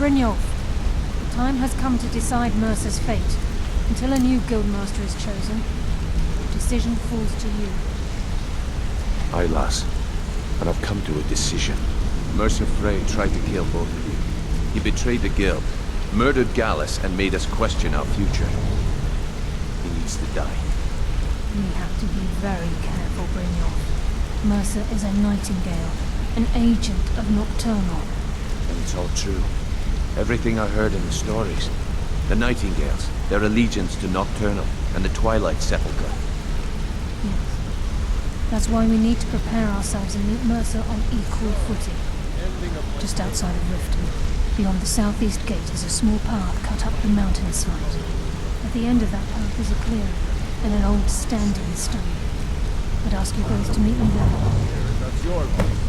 Brynjolf, the time has come to decide Mercer's fate. Until a new guildmaster is chosen, the decision falls to you. Aye, lass. And I've come to a decision. Mercer Frey tried to kill both of you. He betrayed the guild, murdered Gallus, and made us question our future. He needs to die. We have to be very careful, Brynjolf. Mercer is a nightingale, an agent of Nocturnal. And it's all true. Everything I heard in the stories. The Nightingales, their allegiance to Nocturnal, and the Twilight Sepulchre. Yes. That's why we need to prepare ourselves and meet Mercer on equal footing. Just outside of Riften, beyond the southeast gate, is a small path cut up the mountainside. At the end of that path is a clearing, and an old standing stone. I'd ask you both to meet me there.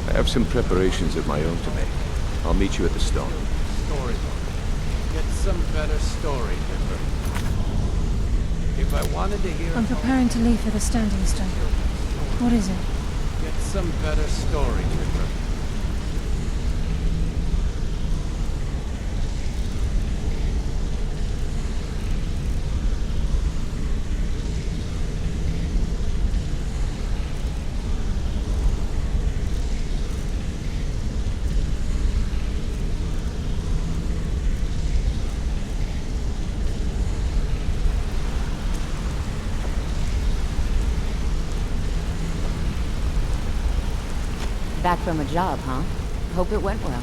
I have some preparations of my own to make. I'll meet you at the stone. Get some better story, Hitler. If I wanted to hear... I'm preparing to leave for the standing stone. What is it? Get some better story, Hitler. Back from a job, huh? Hope it went well.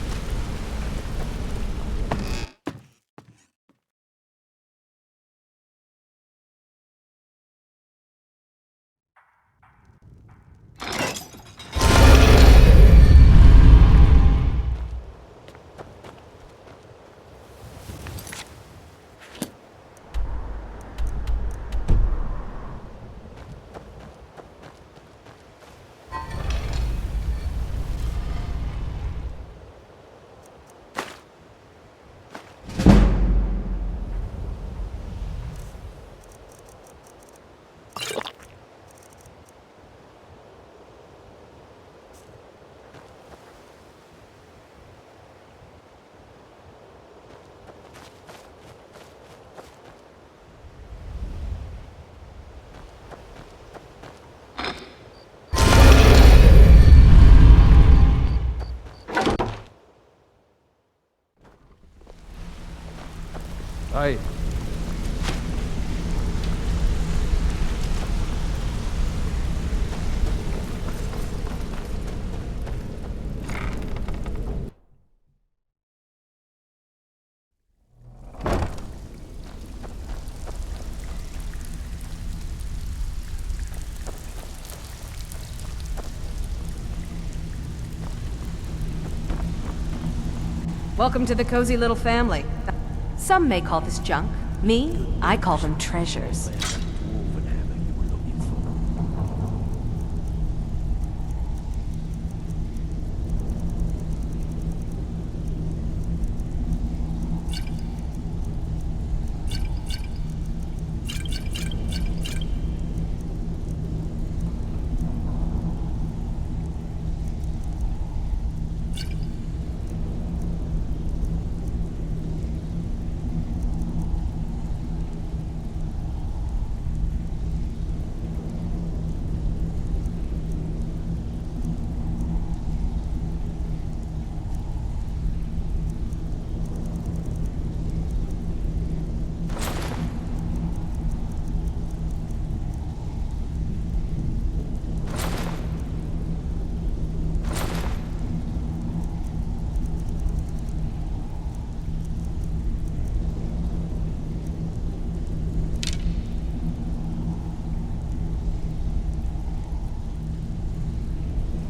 Aye. Welcome to the cozy little family. Some may call this junk. Me, I call them treasures.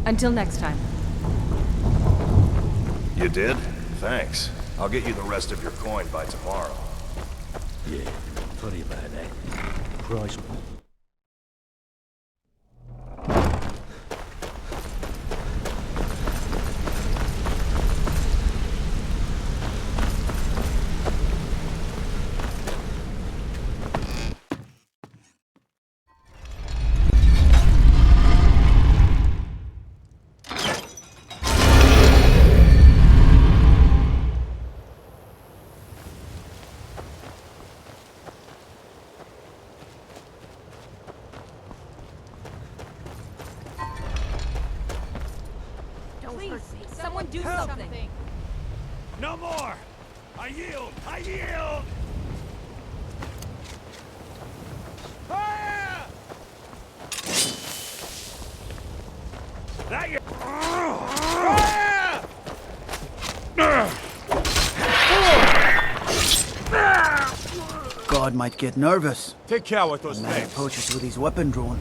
Until next time. You did? Thanks. I'll get you the rest of your coin by tomorrow. Yeah, funny about that. Price. Someone do something! No more! I yield! I yield! Fire! That you... God might get nervous. Take care with those Man things. approaches with his weapon drawn.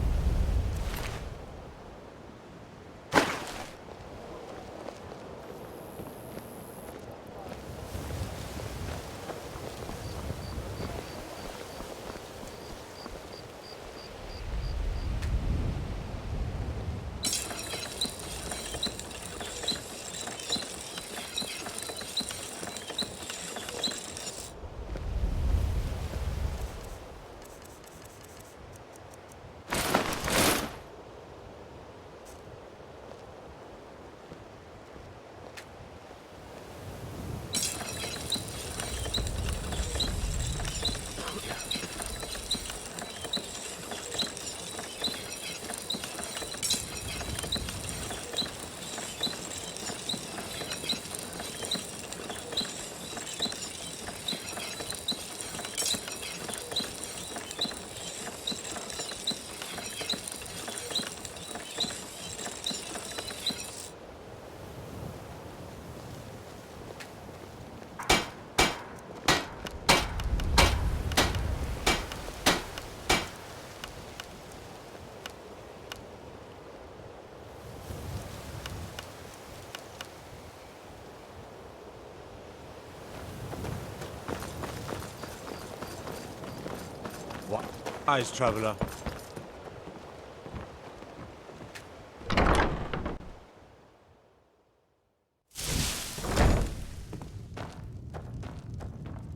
What? Eyes, traveler.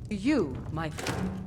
You, my friend.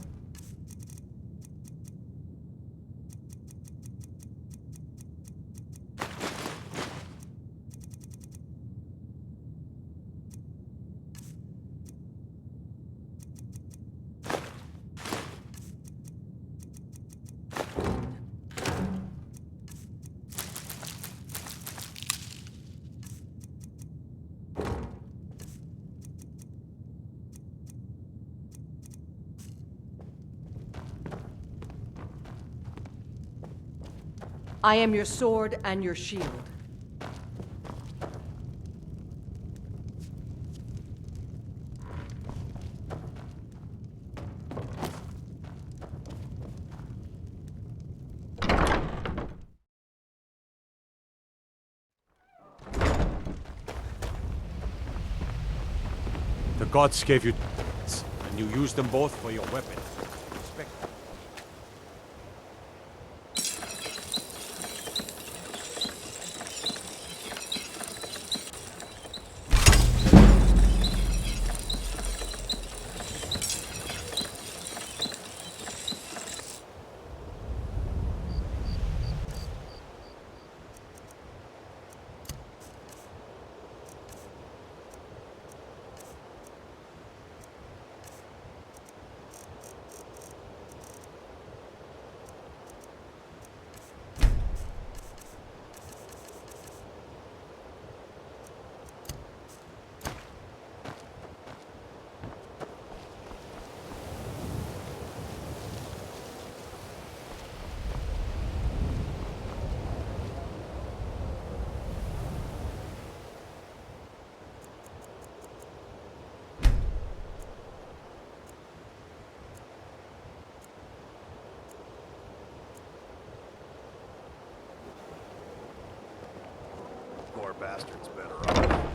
I am your sword and your shield. The gods gave you and you used them both for your weapon. Respect. Poor bastard's better off.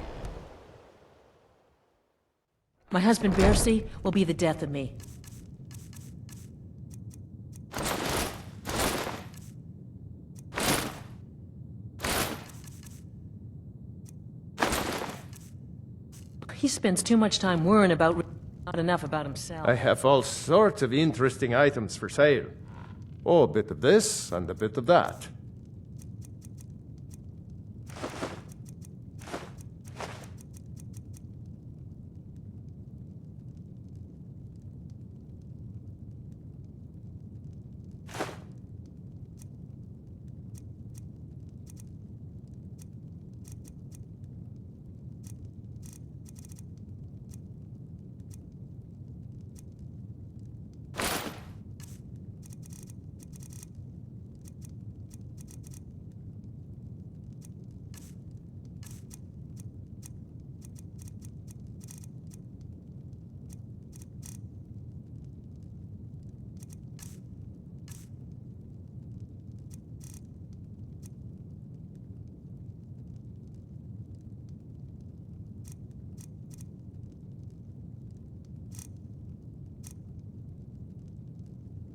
My husband Bercy will be the death of me. He spends too much time worrying about not enough about himself. I have all sorts of interesting items for sale. Oh, a bit of this and a bit of that.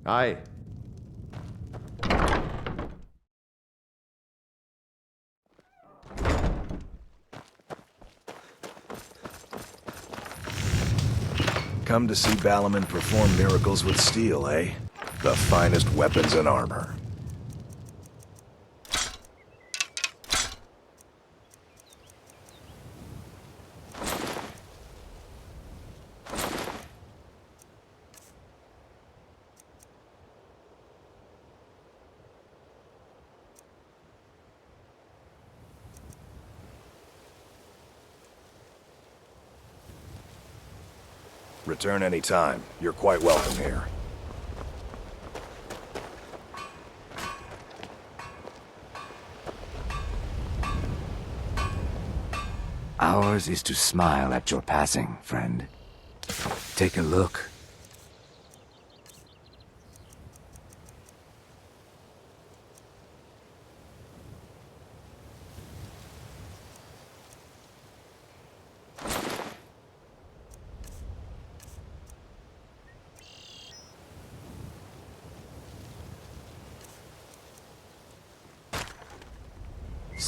Aye. Come to see Balaman perform miracles with steel, eh? The finest weapons and armor. Return any time. You're quite welcome here. Ours is to smile at your passing, friend. Take a look.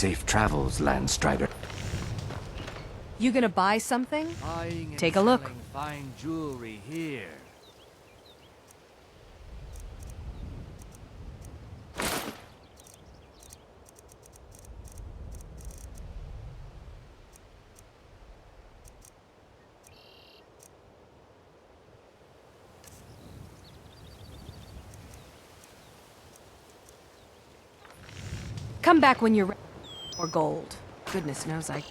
Safe travels, Landstrider. You gonna buy something? Buying and Take a look. selling fine jewelry here. Come back when you're ready. Or gold. Goodness knows I...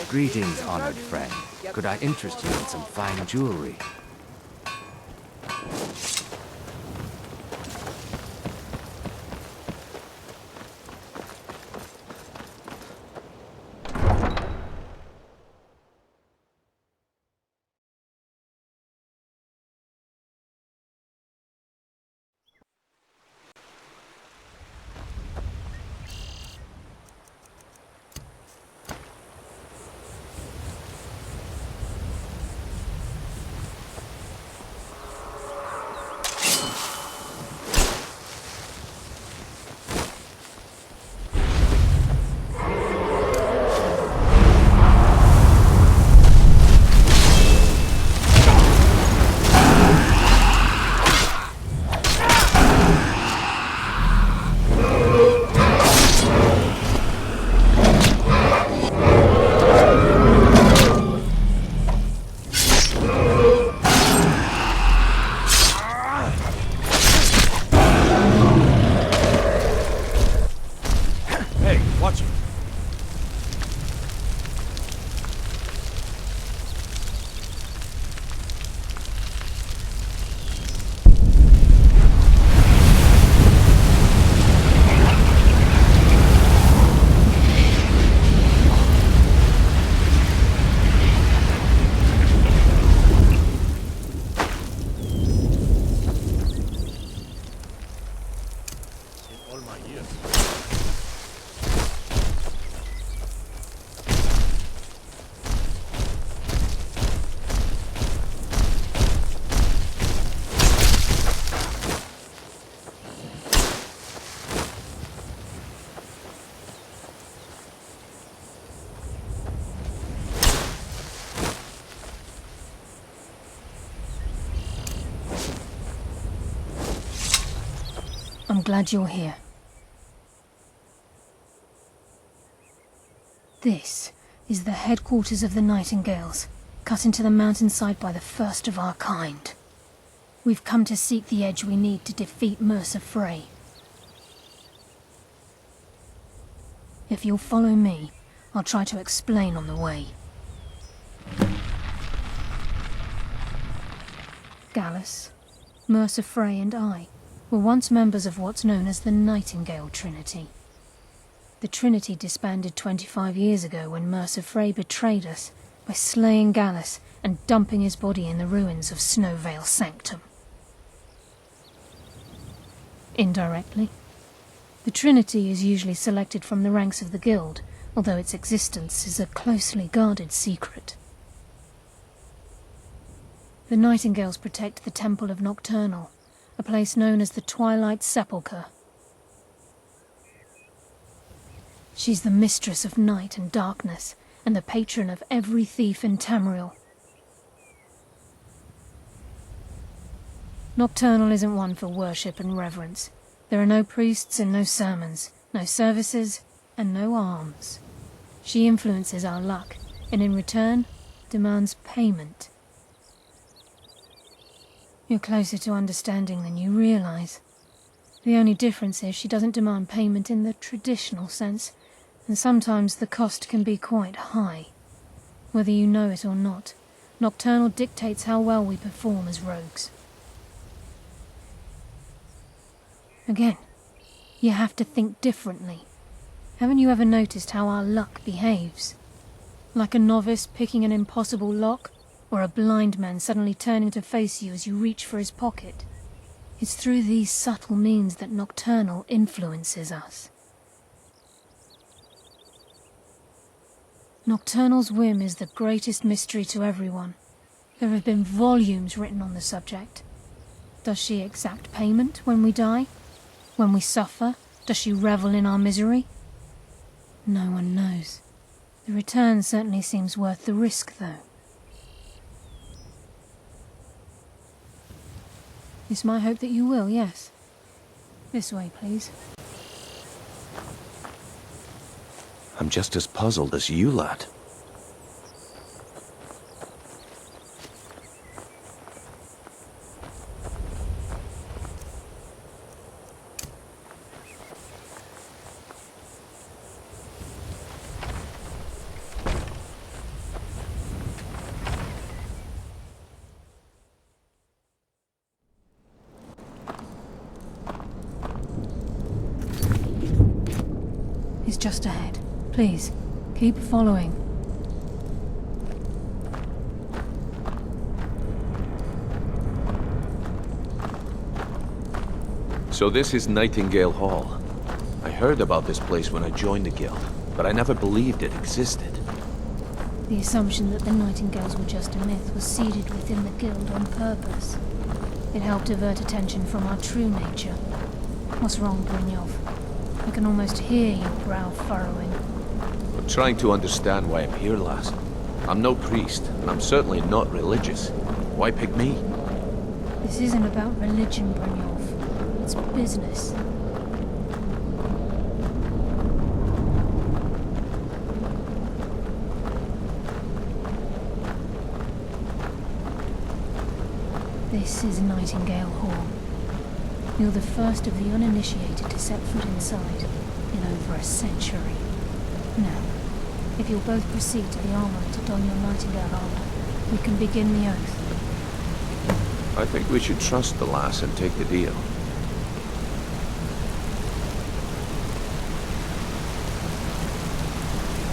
Greetings, honored friend. Could I interest you in some fine jewelry? I'm glad you're here. This is the headquarters of the Nightingales, cut into the mountainside by the first of our kind. We've come to seek the edge we need to defeat Mercer Frey. If you'll follow me, I'll try to explain on the way. Gallus, Mercer Frey and I were once members of what's known as the Nightingale Trinity. The Trinity disbanded 25 years ago when Mercer Frey betrayed us by slaying Gallus and dumping his body in the ruins of Snowvale Sanctum. Indirectly, the Trinity is usually selected from the ranks of the Guild, although its existence is a closely guarded secret. The Nightingales protect the Temple of Nocturnal, a place known as the Twilight Sepulchre. She's the mistress of night and darkness, and the patron of every thief in Tamriel. Nocturnal isn't one for worship and reverence. There are no priests and no sermons, no services, and no alms. She influences our luck, and in return, demands payment. You're closer to understanding than you realize. The only difference is she doesn't demand payment in the traditional sense, and sometimes the cost can be quite high. Whether you know it or not, Nocturnal dictates how well we perform as rogues. Again, you have to think differently. Haven't you ever noticed how our luck behaves? Like a novice picking an impossible lock, or a blind man suddenly turning to face you as you reach for his pocket. It's through these subtle means that Nocturnal influences us. Nocturnal's whim is the greatest mystery to everyone. There have been volumes written on the subject. Does she exact payment when we die? When we suffer, does she revel in our misery? No one knows. The return certainly seems worth the risk, though. It's my hope that you will, yes. This way, please. I'm just as puzzled as you, lad. It's just ahead. Please, keep following. So this is Nightingale Hall. I heard about this place when I joined the Guild, but I never believed it existed. The assumption that the Nightingales were just a myth was seeded within the Guild on purpose. It helped divert attention from our true nature. What's wrong, Brynjolf? I can almost hear your brow furrowing. I'm trying to understand why I'm here, lass. I'm no priest, and I'm certainly not religious. Why pick me? This isn't about religion, Brynjolf. It's business. This is Nightingale Hall. You're the first of the uninitiated to set foot inside in over a century. Now, if you'll both proceed to the armory to don your Nightingale armor, we can begin the oath. I think we should trust the lass and take the deal.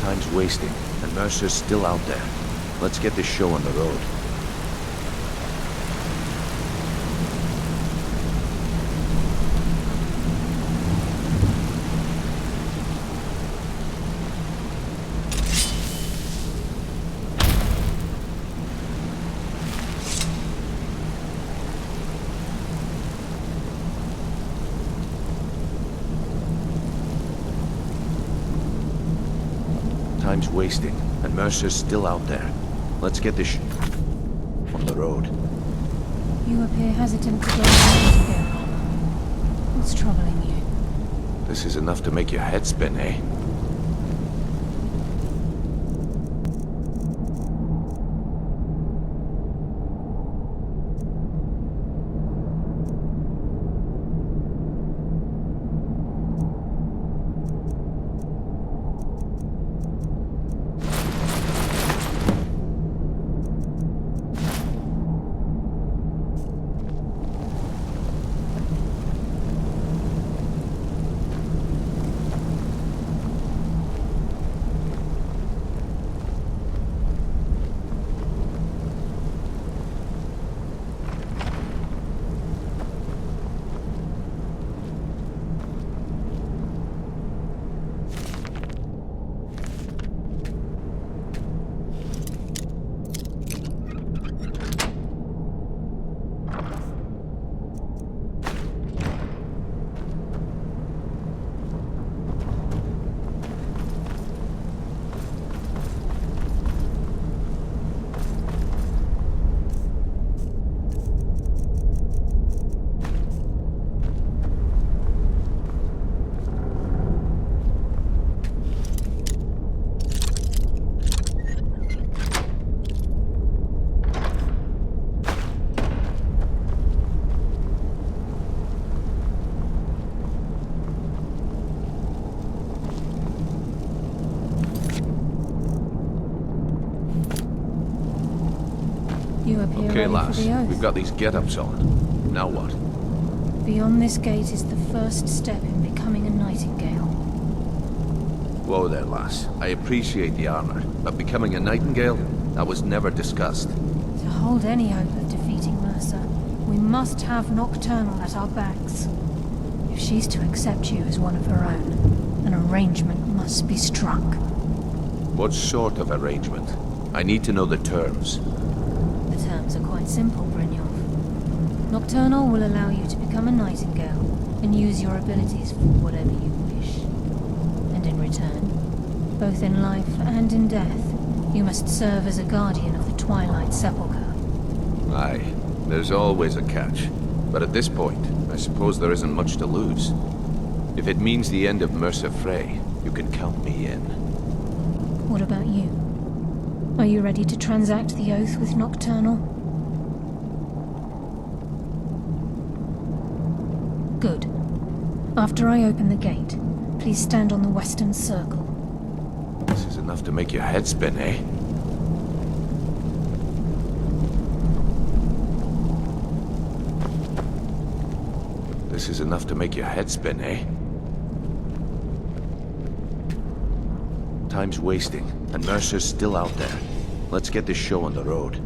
Time's wasting, and Mercer's still out there. Let's get this show on the road. Time's wasting, and Mercer's still out there. Let's get this on the road. You appear hesitant to go Nightingale armor. What's troubling you? This is enough to make your head spin, eh? You appear Okay, ready for lass. the oath. We've got these get-ups on. Now what? Beyond this gate is the first step in becoming a nightingale. Whoa there, lass. I appreciate the armor, but becoming a nightingale? That was never discussed. To hold any hope of defeating Mercer, we must have Nocturnal at our backs. If she's to accept you as one of her own, an arrangement must be struck. What sort of arrangement? I need to know the terms. The terms are quite simple, Brynjolf. Nocturnal will allow you to become a nightingale and use your abilities for whatever you wish. And in return, both in life and in death, you must serve as a guardian of the Twilight Sepulchre. Aye, there's always a catch. But at this point, I suppose there isn't much to lose. If it means the end of Mercer Frey, you can count me in. What about you? Are you ready to transact the oath with Nocturnal? Good. After I open the gate, please stand on the western circle. This is enough to make your head spin, eh? This is enough to make your head spin, eh? Time's wasting, and Mercer's still out there. Let's get this show on the road.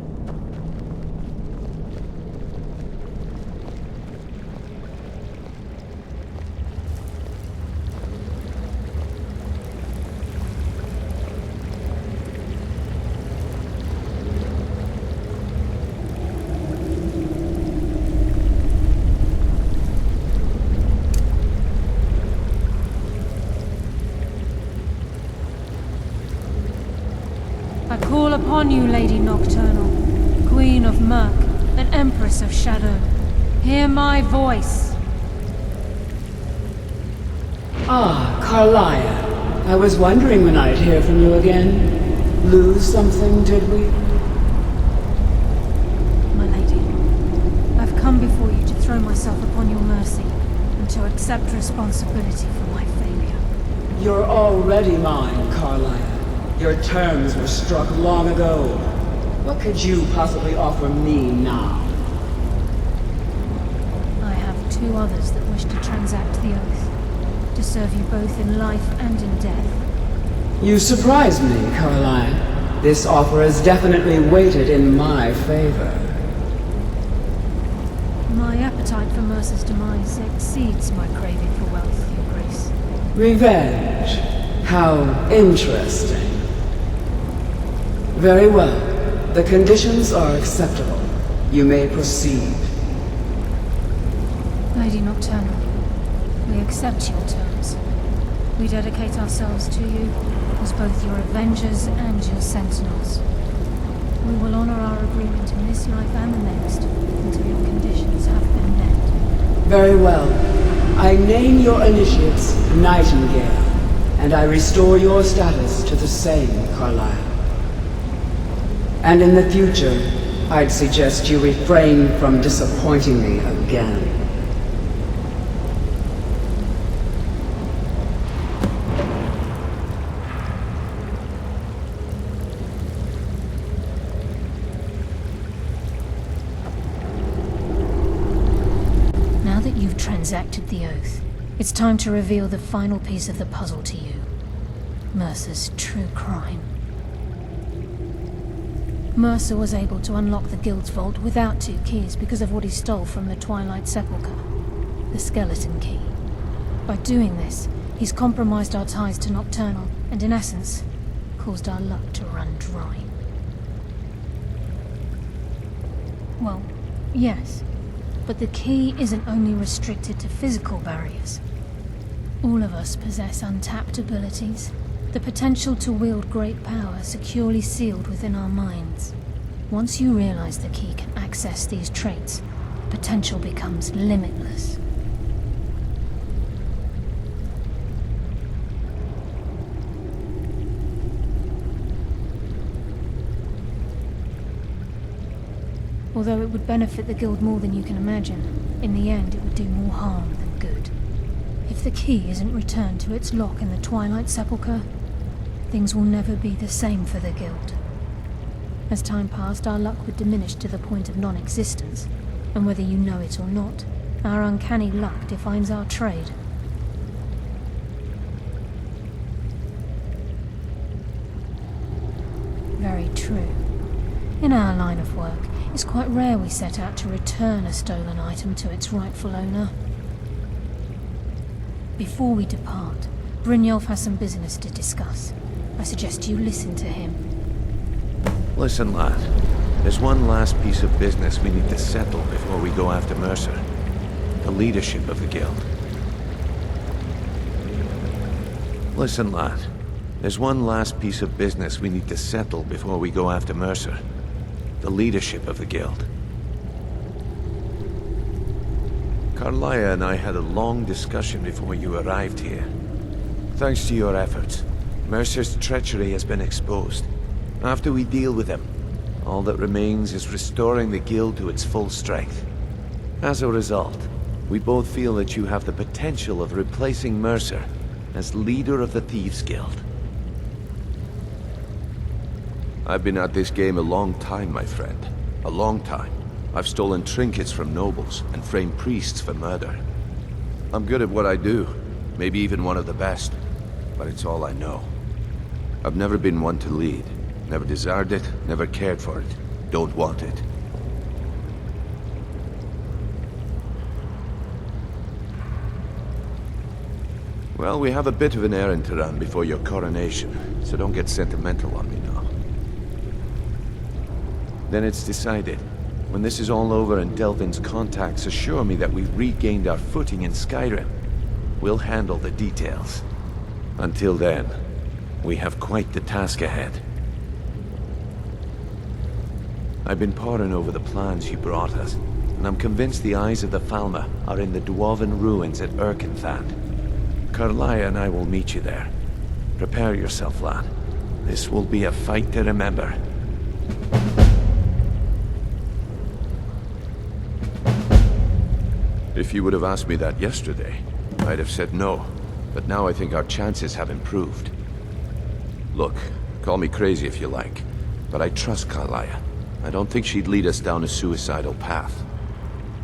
I call upon you, Lady Nocturnal, Queen of Murk, and Empress of Shadow. Hear my voice. Ah, Carlia. I was wondering when I'd hear from you again. Lose something, did we? My lady, I've come before you to throw myself upon your mercy, and to accept responsibility for my failure. You're already mine, Carlia. Your terms were struck long ago. What could you possibly offer me now? I have two others that wish to transact the oath, to serve you both in life and in death. You surprise me, Carlia. This offer is definitely weighted in my favor. My appetite for Mercer's demise exceeds my craving for wealth, Your Grace. Revenge. How interesting. Very well. The conditions are acceptable. You may proceed. Lady Nocturnal, we accept your terms. We dedicate ourselves to you as both your avengers and your sentinels. We will honor our agreement in this life and the next until your conditions have been met. Very well. I name your initiates Nightingale, and I restore your status to the same, Carlisle. And in the future, I'd suggest you refrain from disappointing me again. Now that you've transacted the oath, it's time to reveal the final piece of the puzzle to you. Mercer's true crime. Mercer was able to unlock the Guild's vault without two keys because of what he stole from the Twilight Sepulchre, the skeleton key. By doing this, he's compromised our ties to Nocturnal, and in essence, caused our luck to run dry. Well, yes, but the key isn't only restricted to physical barriers. All of us possess untapped abilities, the potential to wield great power securely sealed within our minds. Once you realize the key can access these traits, potential becomes limitless. Although it would benefit the Guild more than you can imagine, in the end it would do more harm than good. If the key isn't returned to its lock in the Twilight Sepulchre, things will never be the same for the Guild. As time passed, our luck would diminish to the point of non-existence, and whether you know it or not, our uncanny luck defines our trade. Very true. In our line of work, it's quite rare we set out to return a stolen item to its rightful owner. Before we depart, Brynjolf has some business to discuss. I suggest you listen to him. Listen, lad. There's one last piece of business we need to settle before we go after Mercer. The leadership of the guild. Listen, lad. There's one last piece of business we need to settle before we go after Mercer. The leadership of the guild. Carlia and I had a long discussion before you arrived here. Thanks to your efforts, Mercer's treachery has been exposed. After we deal with him, all that remains is restoring the guild to its full strength. As a result, we both feel that you have the potential of replacing Mercer as leader of the Thieves' Guild. I've been at this game a long time, my friend. A long time. I've stolen trinkets from nobles and framed priests for murder. I'm good at what I do, maybe even one of the best, but it's all I know. I've never been one to lead. Never desired it, never cared for it. Don't want it. Well, we have a bit of an errand to run before your coronation, so don't get sentimental on me now. Then it's decided. When this is all over and Delvin's contacts assure me that we've regained our footing in Skyrim, we'll handle the details. Until then, we have quite the task ahead. I've been poring over the plans you brought us, and I'm convinced the eyes of the Falmer are in the Dwarven ruins at Erkenthand. Carlia and I will meet you there. Prepare yourself, lad. This will be a fight to remember. If you would have asked me that yesterday, I'd have said no, but now I think our chances have improved. Look, call me crazy if you like, but I trust Carlia. I don't think she'd lead us down a suicidal path.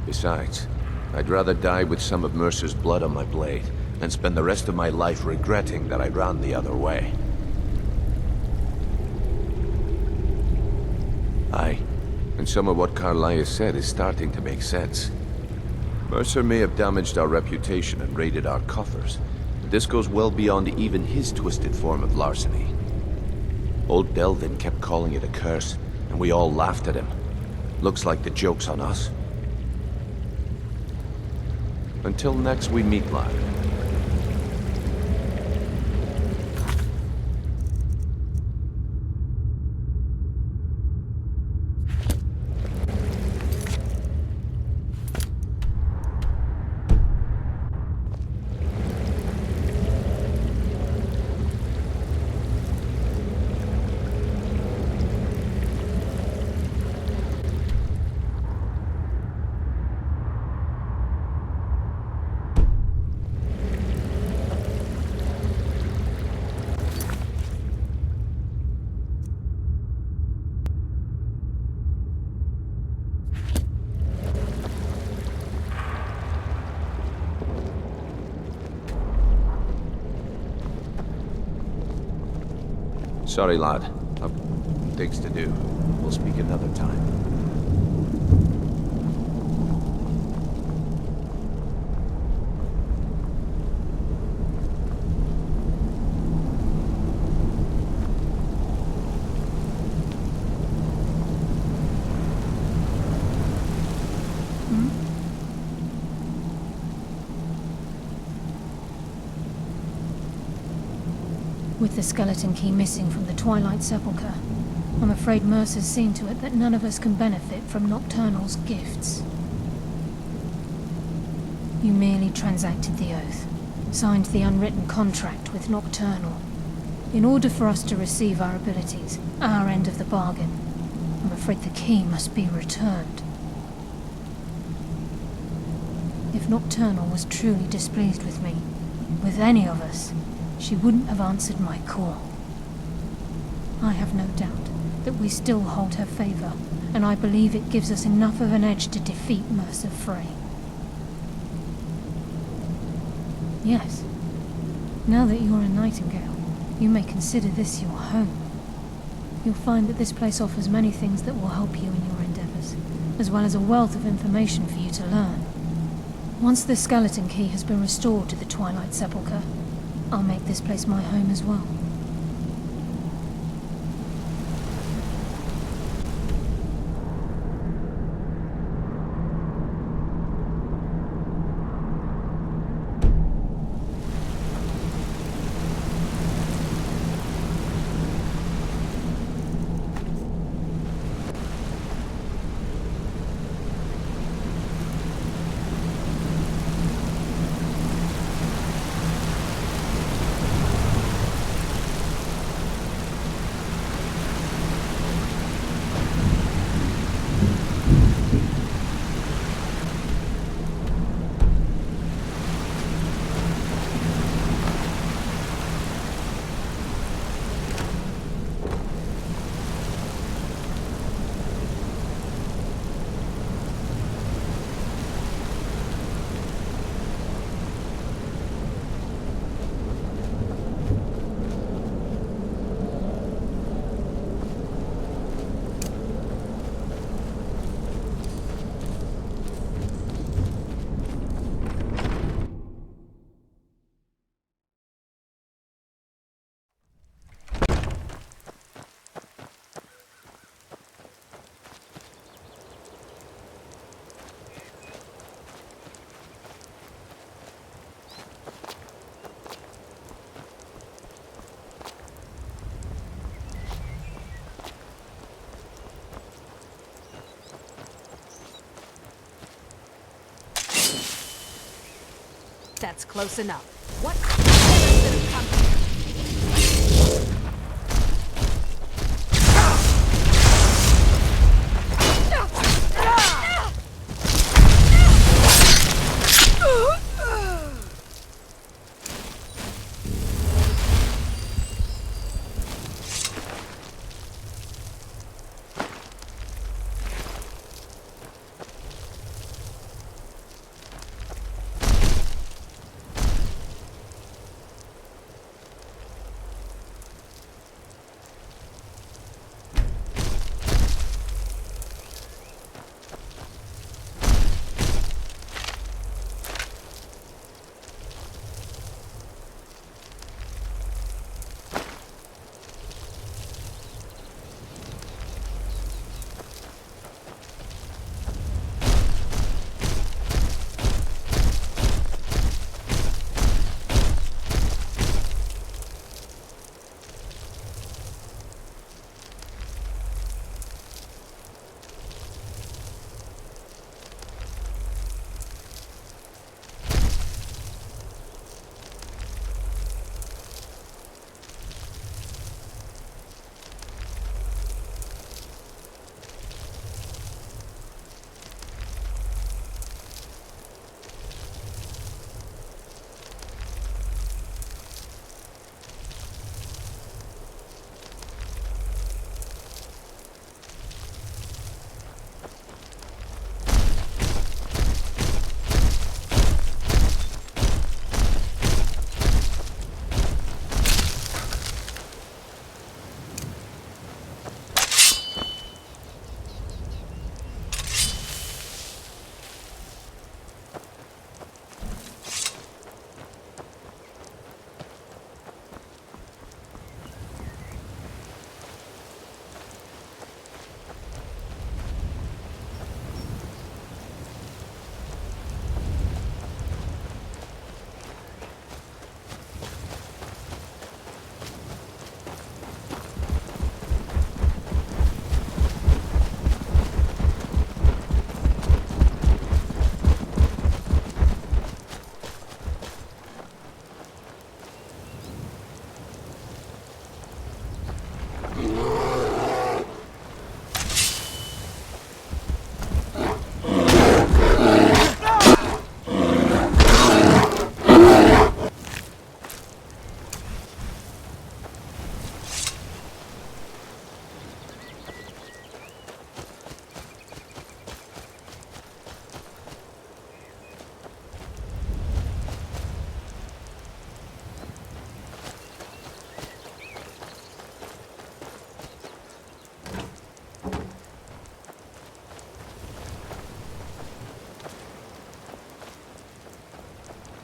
Besides, I'd rather die with some of Mercer's blood on my blade than spend the rest of my life regretting that I ran the other way. Aye, and some of what Carlia said is starting to make sense. Mercer may have damaged our reputation and raided our coffers, but this goes well beyond even his twisted form of larceny. Old Delvin kept calling it a curse, and we all laughed at him. Looks like the joke's on us. Until next we meet, lad. Sorry, lad. I've things to do. We'll speak another time. With the skeleton key missing from the Twilight Sepulchre, I'm afraid Mercer's seen to it that none of us can benefit from Nocturnal's gifts. You merely transacted the oath, signed the unwritten contract with Nocturnal. In order for us to receive our abilities, our end of the bargain, I'm afraid the key must be returned. If Nocturnal was truly displeased with me, with any of us, she wouldn't have answered my call. I have no doubt that we still hold her favor, and I believe it gives us enough of an edge to defeat Mercer Frey. Yes. Now that you're a Nightingale, you may consider this your home. You'll find that this place offers many things that will help you in your endeavors, as well as a wealth of information for you to learn. Once the skeleton key has been restored to the Twilight Sepulchre, I'll make this place my home as well. That's close enough. What terrors have come here?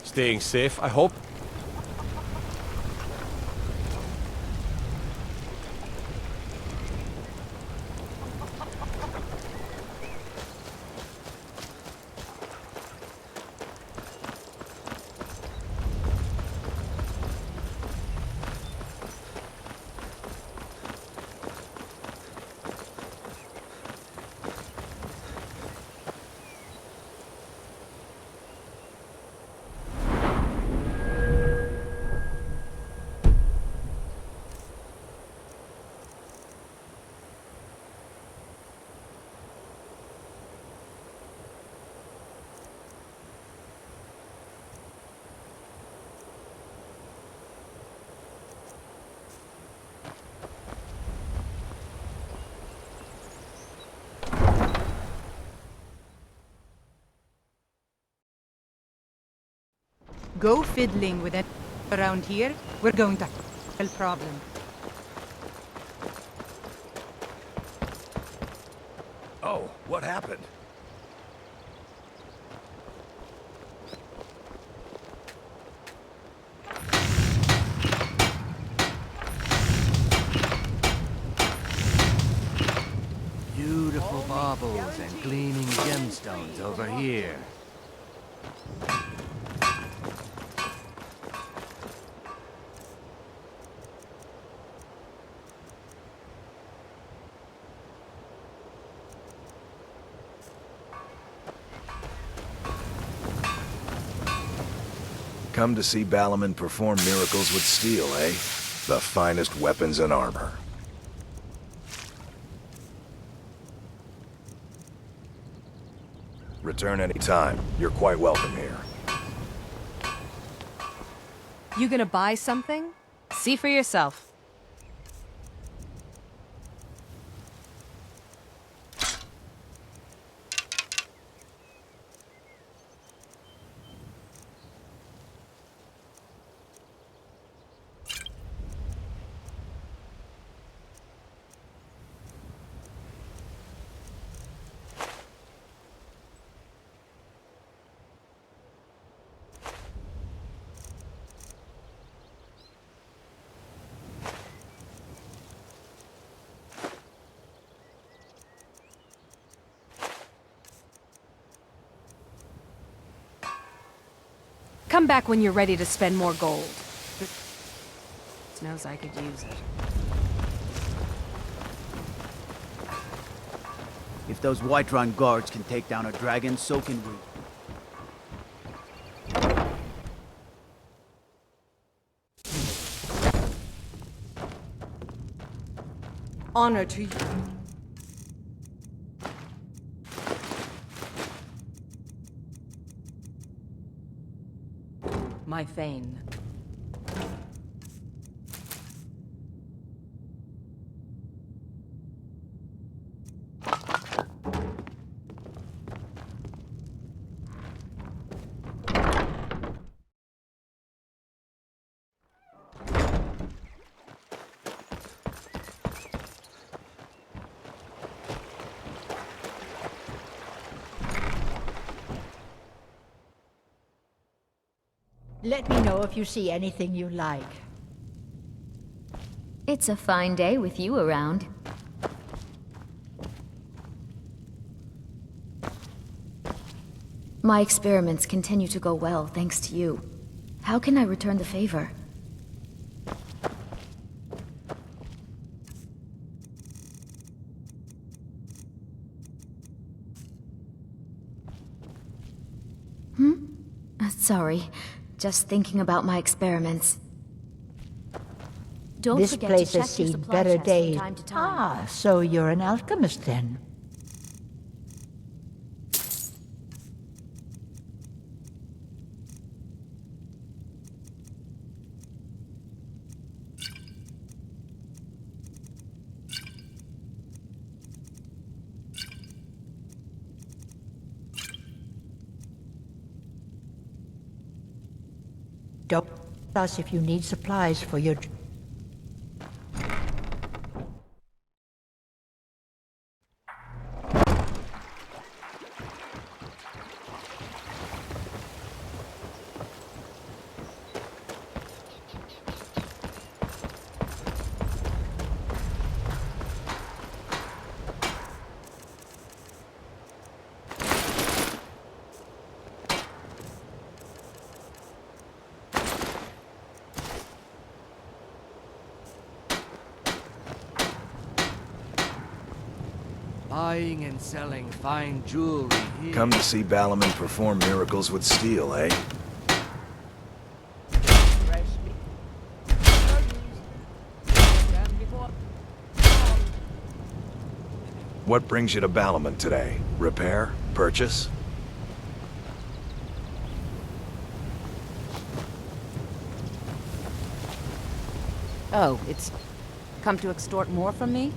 Staying safe, I hope? Go fiddling with it around here, we're going to have a problem. Oh, what happened? Beautiful baubles and gleaming gemstones over here. Come to see Balaman perform miracles with steel, eh? The finest weapons and armor. Return anytime. You're quite welcome here. You gonna buy something? See for yourself. Come back when you're ready to spend more gold. Knows I could use it. If those Whiterun guards can take down a dragon, so can we. Honor to you. My Thane. Let me know if you see anything you like. It's a fine day with you around. My experiments continue to go well, thanks to you. How can I return the favor? Sorry. Just thinking about my experiments. Don't This forget place to check has your seen supply better chest from days. time to time. Ah, so you're an alchemist then? Don't us if you need supplies for your... Buying and selling fine jewelry here. Come to see Ballerman perform miracles with steel, eh? What brings you to Ballerman today? Repair? Purchase? Oh, it's come to extort more from me?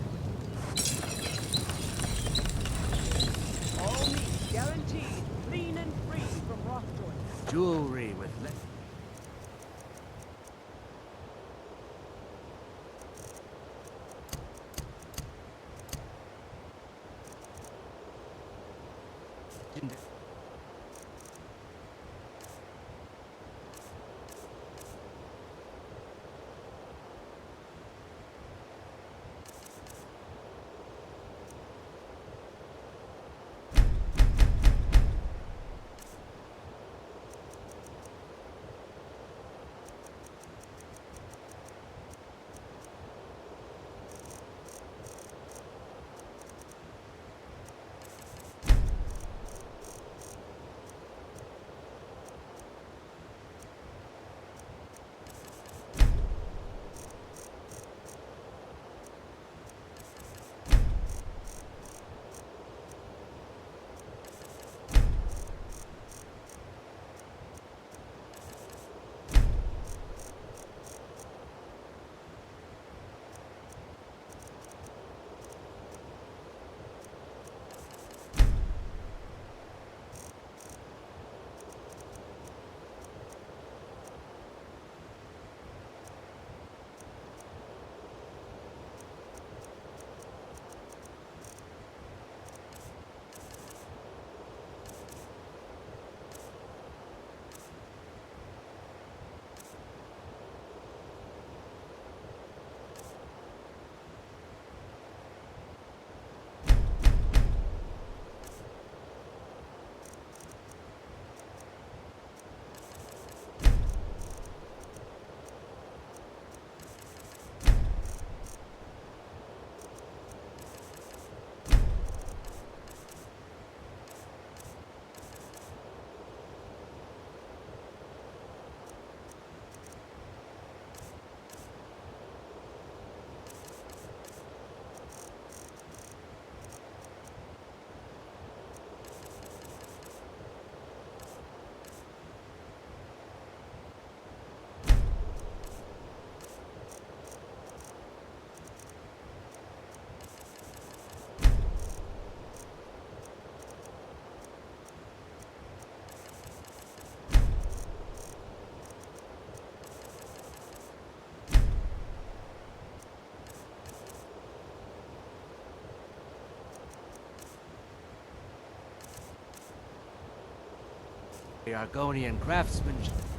All meat guaranteed, clean and free from rock joints. Jewelry with the Argonian craftsmanship.